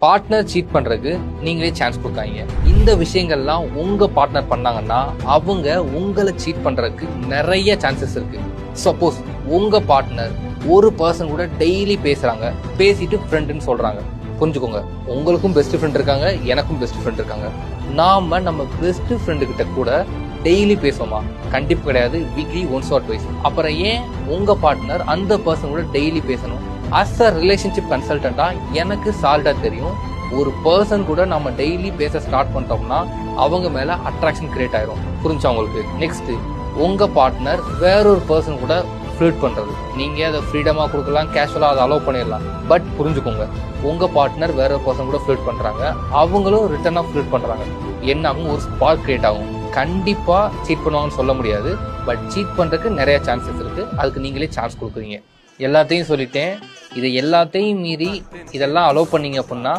Partner seat பண்றதுக்கு நீங்களே chance கொடுக்காதீங்க. இந்த விஷயங்கள்லாம் உங்க பார்ட்னர் பண்ணாங்கன்னா அவங்க உங்களை சீட் பண்றதுக்கு நிறைய சான்சஸ் இருக்கு. சப்போஸ் உங்க பார்ட்னர் ஒரு பர்சன் கூட டெய்லி பேசுறாங்க, பேசிட்டு ஃப்ரெண்டுன்னு சொல்றாங்க, புரிஞ்சுக்கோங்க, உங்களுக்கும் பெஸ்ட் ஃப்ரெண்ட் இருக்காங்க, எனக்கும் பெஸ்ட் ஃப்ரெண்ட் இருக்காங்க. நாம நம்ம பெஸ்ட் ஃப்ரெண்டு கிட்ட கூட டெய்லி பேசுவோமா? கண்டிப்பா கிடையாது. Weekly once R twice. அப்புறம் ஏன் உங்க பார்ட்னர் அந்த பர்சன் கூட டெய்லி பேசணும்? அஸ் அ ரிலேஷன்ஷிப் கன்சல்டண்டா எனக்கு சால்டா தெரியும், ஒரு பர்சன் கூட நம்ம டெய்லி பேச ஸ்டார்ட் பண்ணிட்டோம்னா அவங்க மேல அட்ராக்ஷன் கிரியேட் ஆயிரும். புரிஞ்சா உங்களுக்கு? நெக்ஸ்ட், உங்க பார்ட்னர் வேறொரு பர்சன் கூட ஃப்ளர்ட் பண்றது, நீங்க அதை ஃப்ரீடமா கொடுக்கலாம், கேஷுவலா அதை அலோவ் பண்ணிடலாம். பட் புரிஞ்சுக்கோங்க, உங்க பார்ட்னர் வேற ஒரு பர்சன் கூட ஃப்ளர்ட் பண்றாங்க, அவங்களும் ரிட்டர்னா ஃப்ளர்ட் பண்றாங்க, என்ன ஆகும்? ஒரு ஸ்பார்க் கிரியேட் ஆகும். கண்டிப்பா சீட் பண்ணுவாங்கன்னு சொல்ல முடியாது, பட் சீட் பண்றதுக்கு நிறைய சான்சஸ் இருக்கு. அதுக்கு நீங்களே சான்ஸ் கொடுக்குறீங்க. எல்லாத்தையும் சொல்லிட்டேன். இதை எல்லாத்தையும் மீறி இதெல்லாம் அலோவ் பண்ணீங்க அப்படின்னா